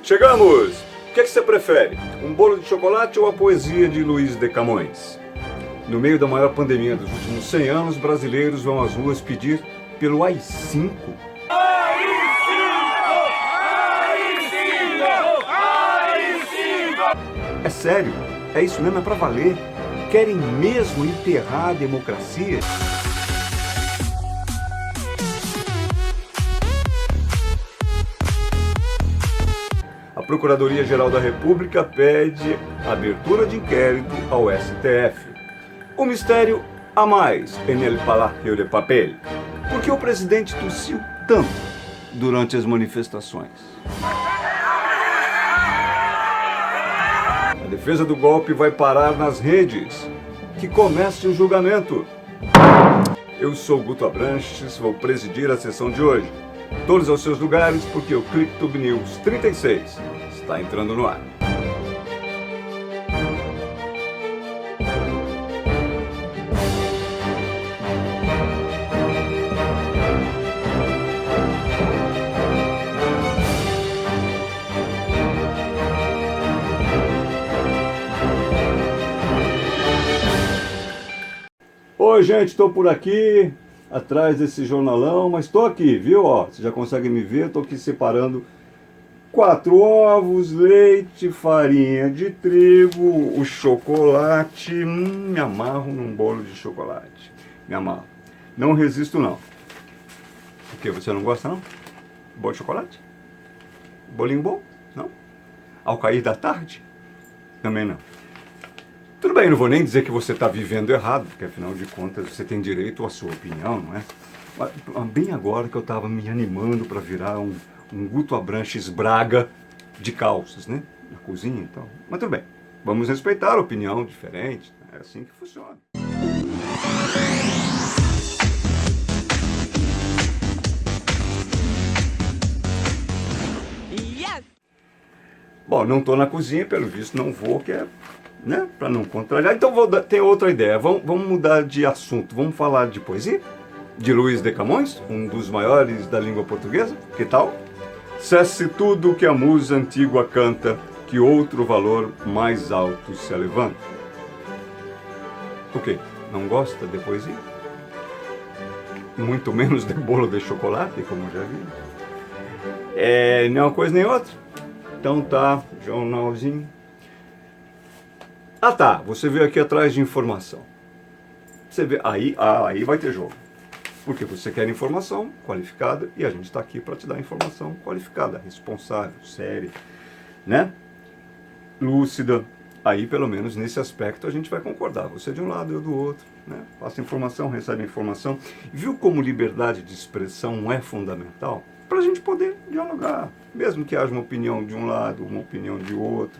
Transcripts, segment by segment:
Chegamos! O que é que você prefere? Um bolo de chocolate ou a poesia de Luiz de Camões? No meio da maior pandemia dos últimos 100 anos, brasileiros vão às ruas pedir pelo AI-5. É sério? É isso mesmo? É pra valer? Querem mesmo enterrar a democracia? A Procuradoria-Geral da República pede abertura de inquérito ao STF. O mistério a mais en el Palácio de Papel. Por que o presidente tossiu tanto durante as manifestações? A defesa do golpe vai parar nas redes. Que comece o julgamento. Eu sou Guto Abranches, vou presidir a sessão de hoje. Todos aos seus lugares, porque o ClipTube News 36 está entrando no ar. Oi, gente, estou por aqui, atrás desse jornalão, mas estou aqui, viu? Ó, você já consegue me ver, estou aqui separando 4 ovos, leite, farinha de trigo, o chocolate. Me amarro num bolo de chocolate. Me amarro. Não resisto, não. Por quê? Você não gosta, não? Bolo de chocolate? Bolinho bom? Não? Ao cair da tarde? Também não. Tudo bem, não vou nem dizer que você está vivendo errado, porque afinal de contas você tem direito à sua opinião, não é? Mas, bem agora que eu estava me animando para virar um Guto Abranches Braga de calças, né? Na cozinha e tal. Mas tudo bem, vamos respeitar a opinião diferente, é assim que funciona. Yes! Bom, não estou na cozinha, pelo visto não vou, que é... né? Para não contrariar. Então tem outra ideia. Vamos mudar de assunto. Vamos falar de poesia? De Luiz de Camões, um dos maiores da língua portuguesa. Que tal? Cesse tudo que a musa antiga canta, que outro valor mais alto se levanta. O quê? Não gosta de poesia? Muito menos de bolo de chocolate, como já vi. Nem uma coisa nem outra. Então tá, jornalzinho. Ah tá, você veio aqui atrás de informação. Você vê, aí vai ter jogo. Porque você quer informação qualificada e a gente está aqui para te dar informação qualificada, responsável, séria, né? Lúcida. Aí pelo menos nesse aspecto a gente vai concordar. Você de um lado e eu do outro, né? Passa informação, recebe informação. Viu como liberdade de expressão é fundamental? Para a gente poder dialogar, mesmo que haja uma opinião de um lado, uma opinião de outro.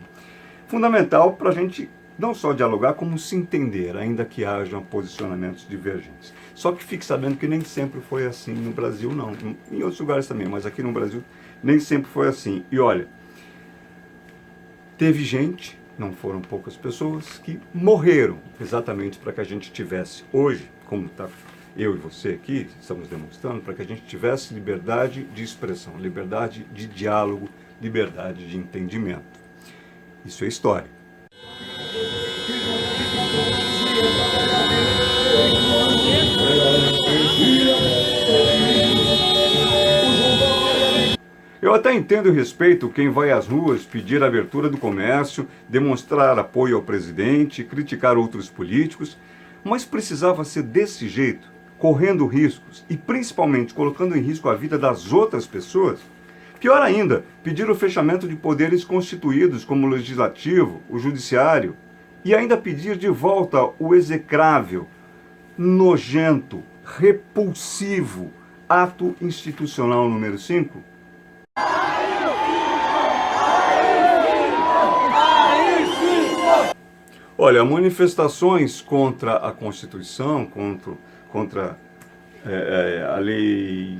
Fundamental para a gente não só dialogar, como se entender, ainda que hajam posicionamentos divergentes. Só que fique sabendo que nem sempre foi assim no Brasil, não. Em outros lugares também, mas aqui no Brasil nem sempre foi assim. E olha, teve gente, não foram poucas pessoas, que morreram exatamente para que a gente tivesse hoje, como está eu e você aqui, estamos demonstrando, para que a gente tivesse liberdade de expressão, liberdade de diálogo, liberdade de entendimento. Isso é história. Eu até entendo e respeito quem vai às ruas pedir a abertura do comércio, demonstrar apoio ao presidente, criticar outros políticos, mas precisava ser desse jeito, correndo riscos e principalmente colocando em risco a vida das outras pessoas? Pior ainda, pedir o fechamento de poderes constituídos como o legislativo, o judiciário, e ainda pedir de volta o execrável, nojento, repulsivo ato institucional número 5? Olha, manifestações contra a Constituição, contra a lei,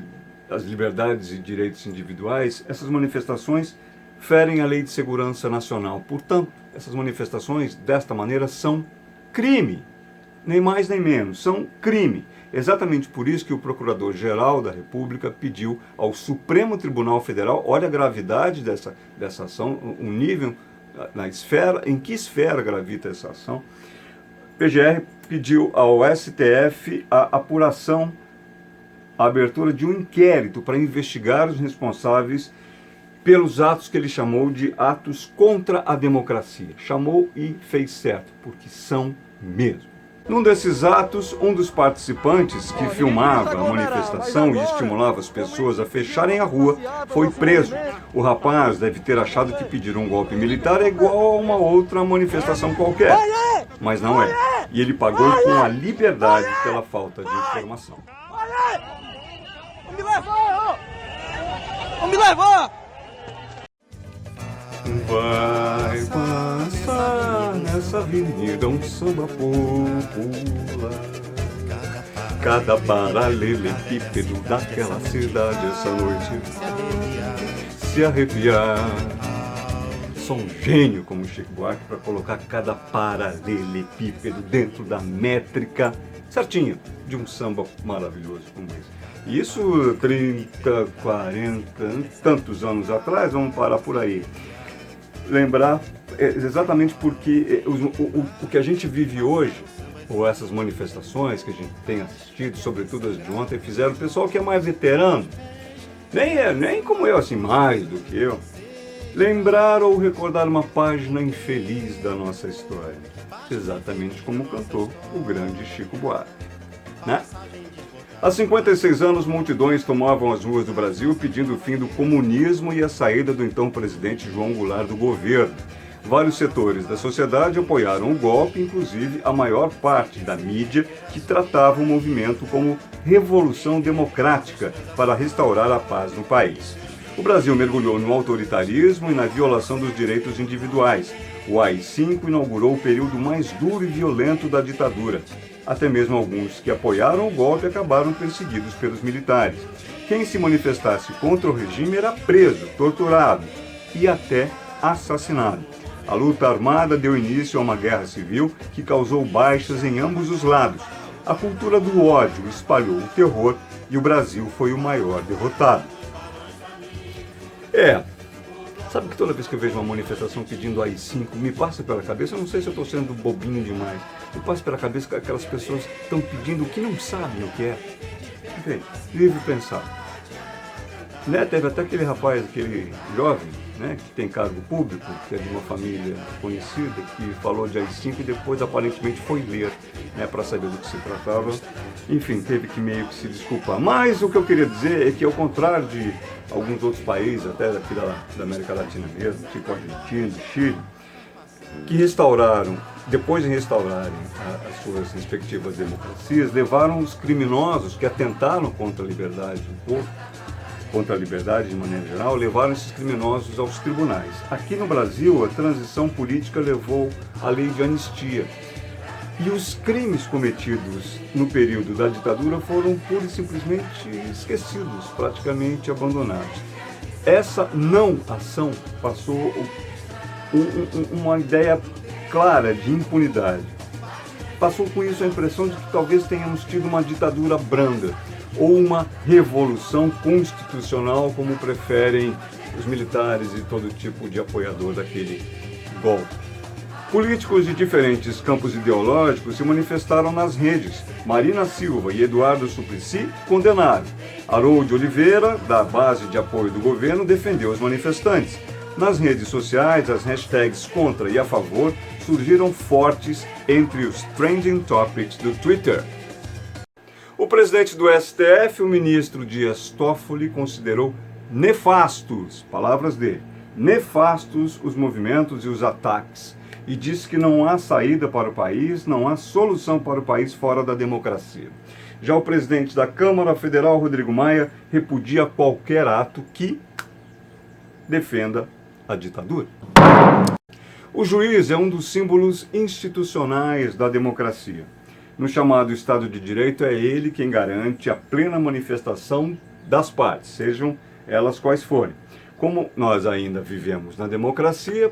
as liberdades e direitos individuais, essas manifestações ferem a Lei de Segurança Nacional. Portanto, essas manifestações, desta maneira, são crime. nem mais nem menos, são crime. Exatamente por isso que o Procurador-Geral da República pediu ao Supremo Tribunal Federal, olha a gravidade dessa ação, o nível, na esfera, em que esfera gravita essa ação. O PGR pediu ao STF a apuração, a abertura de um inquérito para investigar os responsáveis pelos atos que ele chamou de atos contra a democracia. Chamou e fez certo, porque são mesmo. Num desses atos, um dos participantes que filmava a manifestação e estimulava as pessoas a fecharem a rua foi preso. O rapaz deve ter achado que pedir um golpe militar é igual a uma outra manifestação qualquer, mas não é. E ele pagou com a liberdade pela falta de informação. Me levou! Me levou! Vai passar nessa avenida um samba popular. Cada paralelepípedo daquela cidade essa noite se arrepiar. Sou um gênio como Chico Buarque para colocar cada paralelepípedo dentro da métrica certinha de um samba maravilhoso como esse. Isso 30, 40, tantos anos atrás, vamos parar por aí. Lembrar exatamente porque o que a gente vive hoje, ou essas manifestações que a gente tem assistido, sobretudo as de ontem, fizeram o pessoal que é mais veterano, nem como eu, assim, mais do que eu, lembrar ou recordar uma página infeliz da nossa história, exatamente como cantou o grande Chico Buarque, né? Há 56 anos, multidões tomavam as ruas do Brasil pedindo o fim do comunismo e a saída do então presidente João Goulart do governo. Vários setores da sociedade apoiaram o golpe, inclusive a maior parte da mídia, que tratava o movimento como revolução democrática para restaurar a paz no país. O Brasil mergulhou no autoritarismo e na violação dos direitos individuais. O AI-5 inaugurou o período mais duro e violento da ditadura. Até mesmo alguns que apoiaram o golpe acabaram perseguidos pelos militares. Quem se manifestasse contra o regime era preso, torturado e até assassinado. A luta armada deu início a uma guerra civil que causou baixas em ambos os lados. A cultura do ódio espalhou o terror e o Brasil foi o maior derrotado. Sabe que toda vez que eu vejo uma manifestação pedindo AI-5, me passa pela cabeça, eu não sei se eu estou sendo bobinho demais, me passa pela cabeça que aquelas pessoas estão pedindo o que não sabem o que é. Enfim, livre pensar. Né? Teve até aquele rapaz, aquele jovem, né, que tem cargo público, que é de uma família conhecida, que falou de AI-5 e depois aparentemente foi ler, né, para saber do que se tratava. Enfim, teve que meio que se desculpar. Mas o que eu queria dizer é que, ao contrário de alguns outros países, até daqui da América Latina mesmo, tipo Argentina, Chile, que restauraram, depois de restaurarem as suas respectivas democracias, levaram os criminosos que atentaram contra a liberdade do povo, contra a liberdade de maneira geral, levaram esses criminosos aos tribunais. Aqui no Brasil, a transição política levou à lei de anistia. E os crimes cometidos no período da ditadura foram pura e simplesmente esquecidos, praticamente abandonados. Essa não ação passou uma ideia clara de impunidade. Passou com isso a impressão de que talvez tenhamos tido uma ditadura branda ou uma revolução constitucional, como preferem os militares e todo tipo de apoiador daquele golpe. Políticos de diferentes campos ideológicos se manifestaram nas redes. Marina Silva e Eduardo Suplicy condenaram. Harold Oliveira, da base de apoio do governo, defendeu os manifestantes. Nas redes sociais, as hashtags contra e a favor surgiram fortes entre os trending topics do Twitter. O presidente do STF, o ministro Dias Toffoli, considerou nefastos, palavras dele, nefastos os movimentos e os ataques, e disse que não há saída para o país, não há solução para o país fora da democracia. Já o presidente da Câmara Federal, Rodrigo Maia, repudia qualquer ato que defenda a ditadura. O juiz é um dos símbolos institucionais da democracia. No chamado Estado de Direito, é ele quem garante a plena manifestação das partes, sejam elas quais forem. Como nós ainda vivemos na democracia,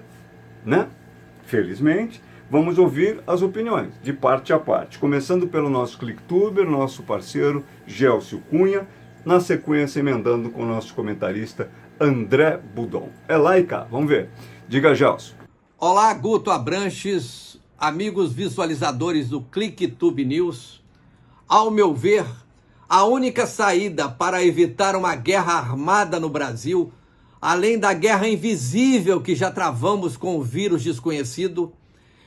né? Felizmente, vamos ouvir as opiniões, de parte a parte. Começando pelo nosso Clicktuber, nosso parceiro Gelcio Cunha, na sequência emendando com o nosso comentarista André Budon. É lá e cá, vamos ver. Diga, Gelcio. Olá, Guto Abranches, amigos visualizadores do Clicktube News. Ao meu ver, a única saída para evitar uma guerra armada no Brasil, além da guerra invisível que já travamos com o vírus desconhecido,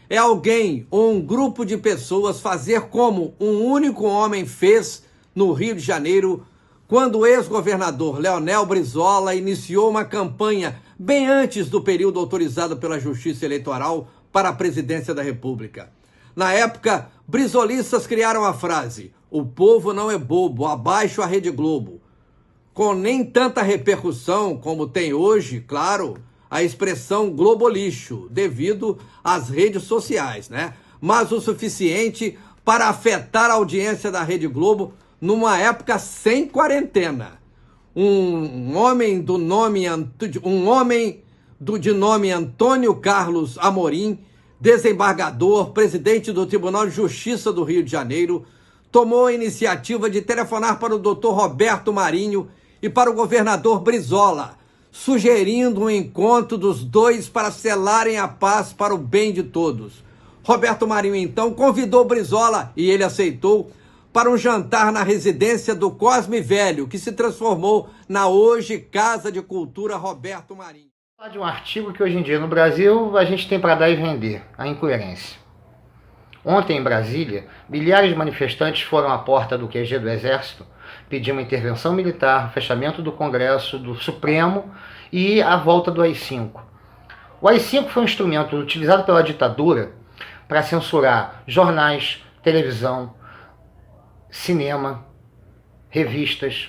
é alguém ou um grupo de pessoas fazer como um único homem fez no Rio de Janeiro, quando o ex-governador Leonel Brizola iniciou uma campanha bem antes do período autorizado pela Justiça Eleitoral para a presidência da República. Na época, brizolistas criaram a frase: "O povo não é bobo, abaixo a Rede Globo", com nem tanta repercussão como tem hoje, claro, a expressão globolixo, devido às redes sociais, né? Mas o suficiente para afetar a audiência da Rede Globo numa época sem quarentena. Um homem de nome Antônio Carlos Amorim, desembargador, presidente do Tribunal de Justiça do Rio de Janeiro, tomou a iniciativa de telefonar para o Dr. Roberto Marinho e para o governador Brizola, sugerindo um encontro dos dois para selarem a paz para o bem de todos. Roberto Marinho, então, convidou Brizola, e ele aceitou, para um jantar na residência do Cosme Velho, que se transformou na hoje Casa de Cultura Roberto Marinho. Falar de um artigo que hoje em dia no Brasil a gente tem para dar e vender, a incoerência. Ontem em Brasília, milhares de manifestantes foram à porta do QG do Exército pedir uma intervenção militar, fechamento do Congresso, do Supremo e a volta do AI-5. O AI-5 foi um instrumento utilizado pela ditadura para censurar jornais, televisão, cinema, revistas,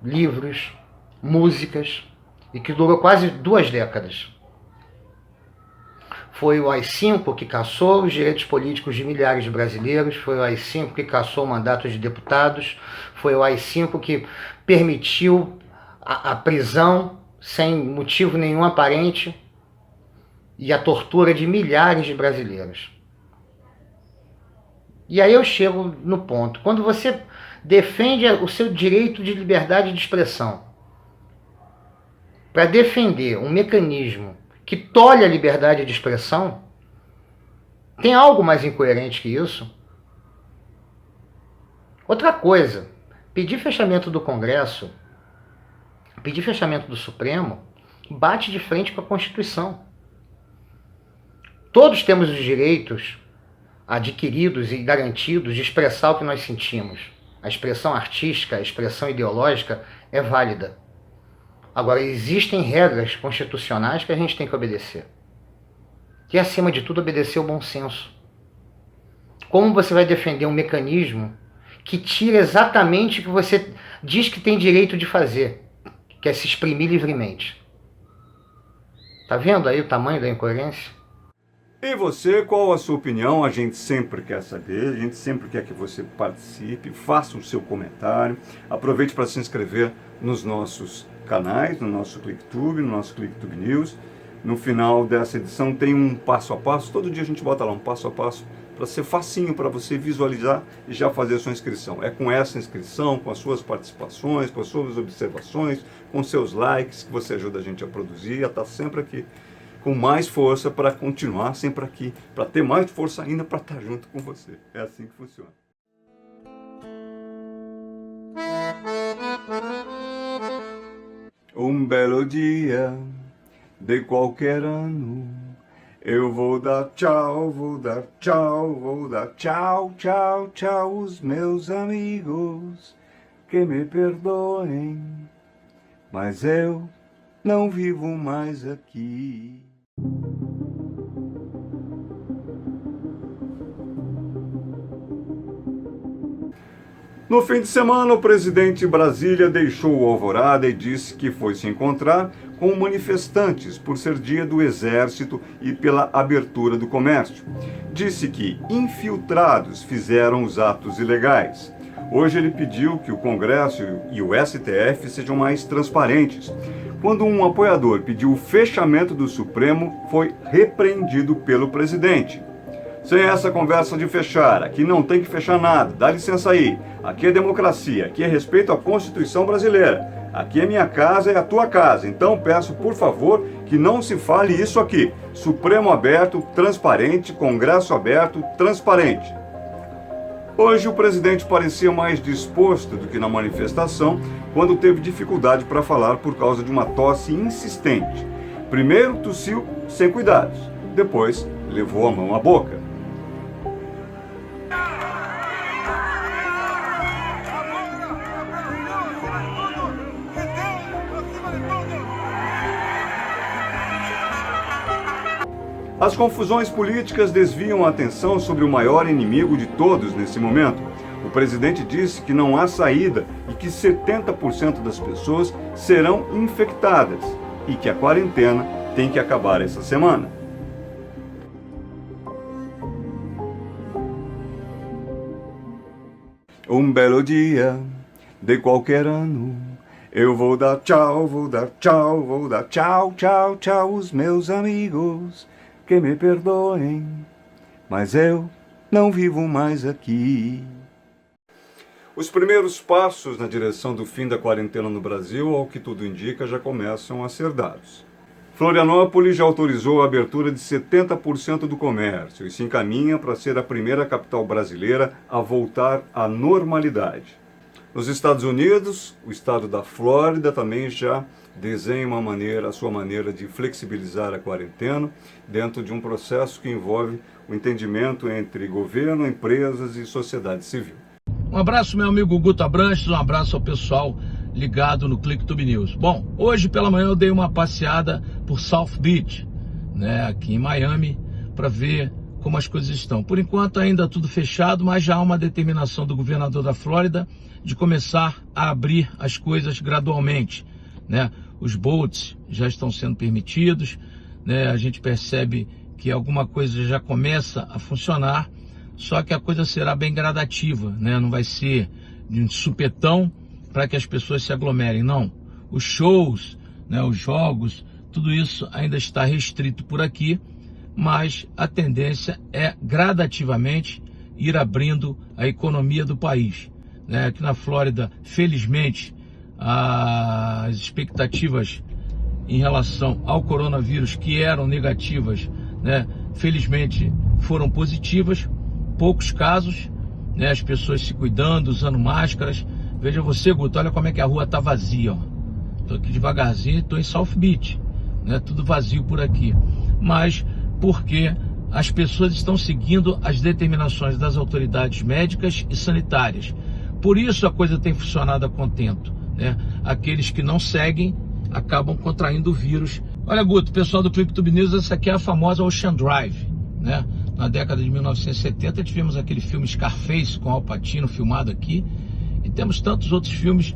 livros, músicas, e que durou quase 2 décadas. Foi o AI-5 que cassou os direitos políticos de milhares de brasileiros, foi o AI-5 que cassou o mandato de deputados, foi o AI-5 que permitiu a prisão sem motivo nenhum aparente e a tortura de milhares de brasileiros. E aí eu chego no ponto. Quando você defende o seu direito de liberdade de expressão para defender um mecanismo que tolhe a liberdade de expressão, tem algo mais incoerente que isso? Outra coisa, pedir fechamento do Congresso, pedir fechamento do Supremo, bate de frente com a Constituição. Todos temos os direitos adquiridos e garantidos de expressar o que nós sentimos. A expressão artística, a expressão ideológica é válida. Agora, existem regras constitucionais que a gente tem que obedecer. E, acima de tudo, obedecer o bom senso. Como você vai defender um mecanismo que tira exatamente o que você diz que tem direito de fazer, que é se exprimir livremente? Tá vendo aí o tamanho da incoerência? E você, qual a sua opinião? A gente sempre quer saber, a gente sempre quer que você participe, faça o seu comentário, aproveite para se inscrever nos nossos canais, no nosso Clicktube, no nosso Clicktube News. No final dessa edição tem um passo a passo, todo dia a gente bota lá um passo a passo para ser facinho para você visualizar e já fazer a sua inscrição. É com essa inscrição, com as suas participações, com as suas observações, com seus likes que você ajuda a gente a produzir e a estar sempre aqui com mais força para continuar sempre aqui, para ter mais força ainda para estar junto com você. É assim que funciona. Um belo dia de qualquer ano, eu vou dar tchau, vou dar tchau, vou dar tchau, tchau, tchau, os meus amigos que me perdoem, mas eu não vivo mais aqui. No fim de semana, o presidente Brasília deixou o Alvorada e disse que foi se encontrar com manifestantes por ser dia do Exército e pela abertura do comércio. Disse que infiltrados fizeram os atos ilegais. Hoje ele pediu que o Congresso e o STF sejam mais transparentes. Quando um apoiador pediu o fechamento do Supremo, foi repreendido pelo presidente. Sem essa conversa de fechar, aqui não tem que fechar nada, dá licença aí. Aqui é democracia, aqui é respeito à Constituição brasileira. Aqui é minha casa, é a tua casa. Então peço, por favor, que não se fale isso aqui. Supremo aberto, transparente, Congresso aberto, transparente. Hoje o presidente parecia mais disposto do que na manifestação, quando teve dificuldade para falar por causa de uma tosse insistente. Primeiro tossiu sem cuidados, depois levou a mão à boca. As confusões políticas desviam a atenção sobre o maior inimigo de todos nesse momento. O presidente disse que não há saída e que 70% das pessoas serão infectadas e que a quarentena tem que acabar essa semana. Um belo dia de qualquer ano, eu vou dar tchau, vou dar tchau, vou dar tchau, tchau, tchau, os meus amigos. Que me perdoem, mas eu não vivo mais aqui. Os primeiros passos na direção do fim da quarentena no Brasil, ao que tudo indica, já começam a ser dados. Florianópolis já autorizou a abertura de 70% do comércio e se encaminha para ser a primeira capital brasileira a voltar à normalidade. Nos Estados Unidos, o estado da Flórida também já desenha a sua maneira de flexibilizar a quarentena dentro de um processo que envolve o entendimento entre governo, empresas e sociedade civil. Um abraço, meu amigo Guto Abranches, um abraço ao pessoal ligado no ClickTube News. Bom, hoje pela manhã eu dei uma passeada por South Beach, aqui em Miami, para ver como as coisas estão. Por enquanto ainda tudo fechado, mas já há uma determinação do governador da Flórida de começar a abrir as coisas gradualmente. Os boats já estão sendo permitidos, a gente percebe que alguma coisa já começa a funcionar, só que a coisa será bem gradativa, não vai ser de um supetão para que as pessoas se aglomerem, não. Os shows, os jogos, tudo isso ainda está restrito por aqui, mas a tendência é gradativamente ir abrindo a economia do país. Aqui na Flórida, felizmente, as expectativas em relação ao coronavírus, que eram negativas, felizmente foram positivas, poucos casos, as pessoas se cuidando, usando máscaras. Veja você, Guto, olha como é que a rua está vazia, estou aqui devagarzinho, estou em South Beach, tudo vazio por aqui, mas porque as pessoas estão seguindo as determinações das autoridades médicas e sanitárias. Por isso a coisa tem funcionado a contento. Aqueles que não seguem acabam contraindo o vírus. Olha, Guto, pessoal do ClickTube News, essa aqui é a famosa Ocean Drive. Na década de 1970 tivemos aquele filme Scarface com Al Pacino filmado aqui, e temos tantos outros filmes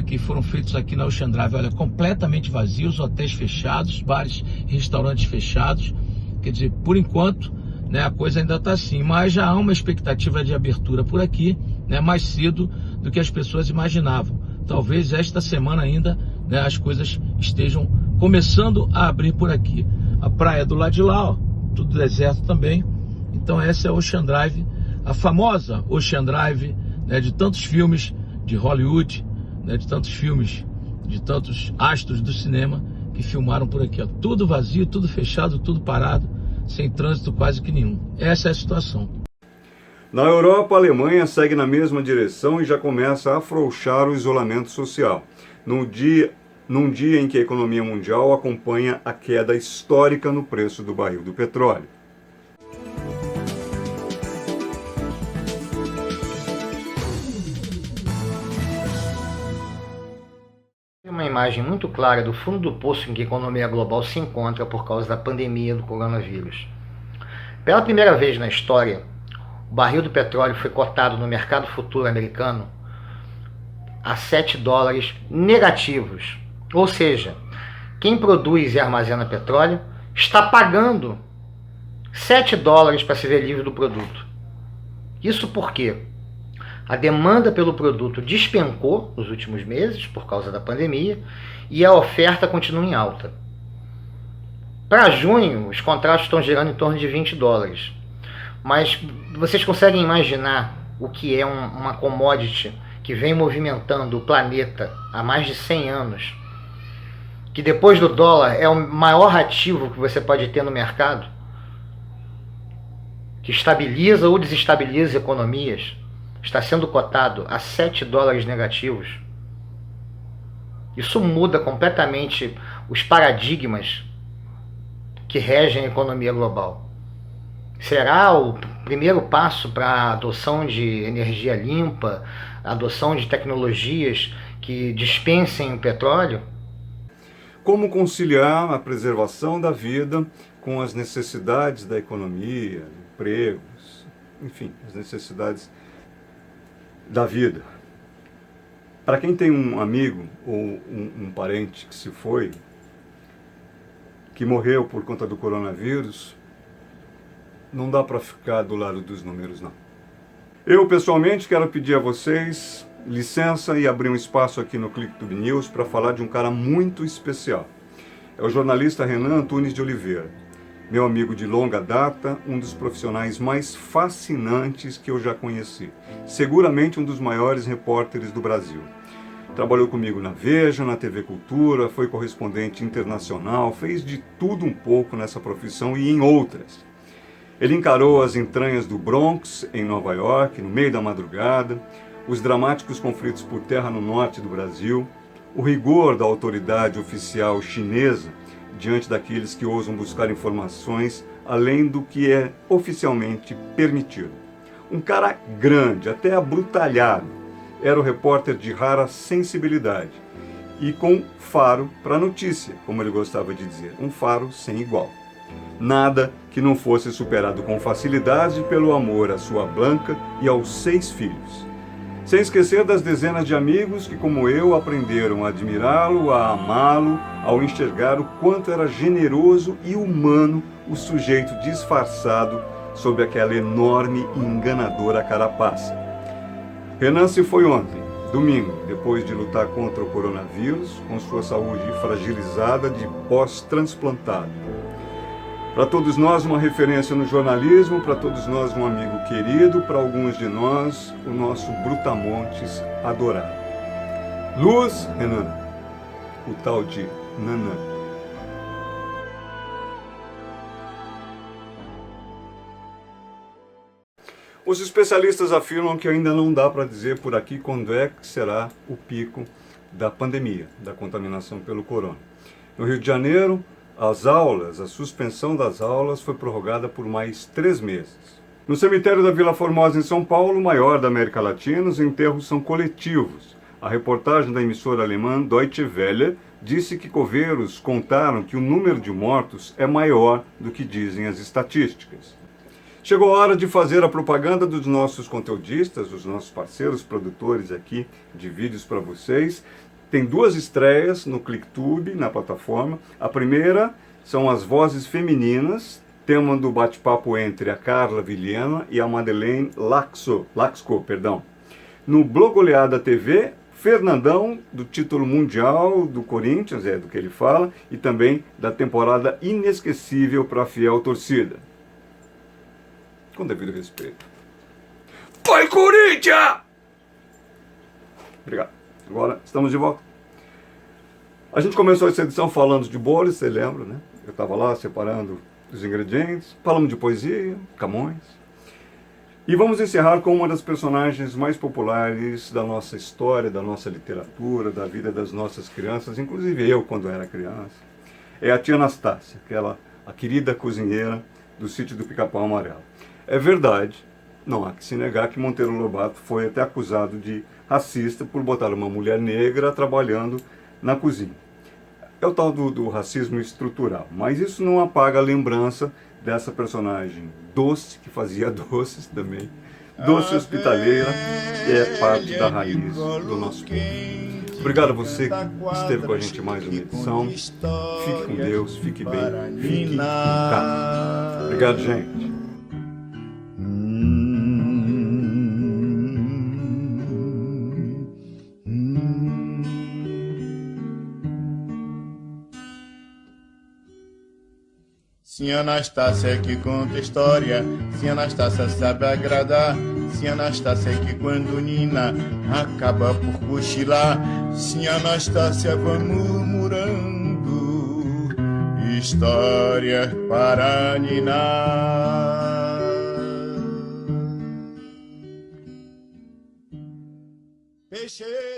que foram feitos aqui na Ocean Drive. Olha, completamente vazios, hotéis fechados, bares e restaurantes fechados. Quer dizer, por enquanto, a coisa ainda está assim, mas já há uma expectativa de abertura por aqui, mais cedo do que as pessoas imaginavam. Talvez esta semana ainda as coisas estejam começando a abrir por aqui. A praia do lado de lá, tudo deserto também. Então essa é a Ocean Drive, a famosa Ocean Drive, de tantos filmes de Hollywood, de tantos filmes, de tantos astros do cinema que filmaram por aqui. Tudo vazio, tudo fechado, tudo parado, sem trânsito quase que nenhum. Essa é a situação. Na Europa, a Alemanha segue na mesma direção e já começa a afrouxar o isolamento social, num dia em que a economia mundial acompanha a queda histórica no preço do barril do petróleo. Uma imagem muito clara do fundo do poço em que a economia global se encontra por causa da pandemia do coronavírus. Pela primeira vez na história, o barril do petróleo foi cotado no mercado futuro americano a $7 negativos. Ou seja, quem produz e armazena petróleo está pagando $7 para se ver livre do produto. Isso porque a demanda pelo produto despencou nos últimos meses por causa da pandemia e a oferta continua em alta. Para junho, os contratos estão girando em torno de $20. Mas vocês conseguem imaginar o que é uma commodity que vem movimentando o planeta há mais de 100 anos, que depois do dólar é o maior ativo que você pode ter no mercado, que estabiliza ou desestabiliza economias, está sendo cotado a 7 dólares negativos. Isso muda completamente os paradigmas que regem a economia global. Será o primeiro passo para a adoção de energia limpa, a adoção de tecnologias que dispensem o petróleo? Como conciliar a preservação da vida com as necessidades da economia, empregos, enfim, as necessidades da vida. Para quem tem um amigo ou um parente que se foi, que morreu por conta do coronavírus, não dá para ficar do lado dos números, não. Eu, pessoalmente, quero pedir a vocês licença e abrir um espaço aqui no ClickTube News para falar de um cara muito especial. É o jornalista Renan Antunes de Oliveira, meu amigo de longa data, um dos profissionais mais fascinantes que eu já conheci. Seguramente um dos maiores repórteres do Brasil. Trabalhou comigo na Veja, na TV Cultura, foi correspondente internacional, fez de tudo um pouco nessa profissão e em outras. Ele encarou as entranhas do Bronx, em Nova York, no meio da madrugada, os dramáticos conflitos por terra no norte do Brasil, o rigor da autoridade oficial chinesa diante daqueles que ousam buscar informações além do que é oficialmente permitido. Um cara grande, até abrutalhado, era o repórter de rara sensibilidade e com faro para notícia, como ele gostava de dizer, um faro sem igual. Nada que não fosse superado com facilidade pelo amor à sua Blanca e aos 6 filhos. Sem esquecer das dezenas de amigos que, como eu, aprenderam a admirá-lo, a amá-lo, ao enxergar o quanto era generoso e humano o sujeito disfarçado sob aquela enorme e enganadora carapaça. Renan se foi ontem, domingo, depois de lutar contra o coronavírus, com sua saúde fragilizada de pós-transplantado. Para todos nós, uma referência no jornalismo, para todos nós, um amigo querido, para alguns de nós, o nosso Brutamontes adorado. Luz, Renan, o tal de Nanã. Os especialistas afirmam que ainda não dá para dizer por aqui quando é que será o pico da pandemia, da contaminação pelo corona. No Rio de Janeiro, a suspensão das aulas foi prorrogada por mais 3 meses. No cemitério da Vila Formosa, em São Paulo, o maior da América Latina, os enterros são coletivos. A reportagem da emissora alemã Deutsche Welle disse que coveiros contaram que o número de mortos é maior do que dizem as estatísticas. Chegou a hora de fazer a propaganda dos nossos conteudistas, dos nossos parceiros produtores aqui de vídeos para vocês. Tem 2 estreias no ClickTube, na plataforma. A primeira são as vozes femininas, tema do bate-papo entre a Carla Vilhena e a Madeleine Laxo. No Blog Oleada TV, Fernandão, do título mundial do Corinthians, é do que ele fala, e também da temporada inesquecível para a fiel torcida. Com devido respeito. Vai, Corinthians! Obrigado. Agora estamos de volta. A gente começou essa edição falando de bolos, você lembra, né? Eu estava lá separando os ingredientes, falamos de poesia, Camões. E vamos encerrar com uma das personagens mais populares da nossa história, da nossa literatura, da vida das nossas crianças, inclusive eu quando era criança. É a tia Anastácia, a querida cozinheira do sítio do Pica-Pau Amarelo. É verdade, não há que se negar que Monteiro Lobato foi até acusado de racista por botar uma mulher negra trabalhando na cozinha. É o tal do racismo estrutural, mas isso não apaga a lembrança dessa personagem doce, que fazia doces também, doce hospitaleira, que é parte da raiz do nosso povo. Obrigado a você que esteve com a gente em mais uma edição. Fique com Deus, fique bem, fique em casa. Obrigado, gente. Sim, Anastácia que conta história, sim, Anastácia sabe agradar, sim, Anastácia que quando Nina acaba por cochilar, sim, Anastácia vai murmurando história para ninar. Peixe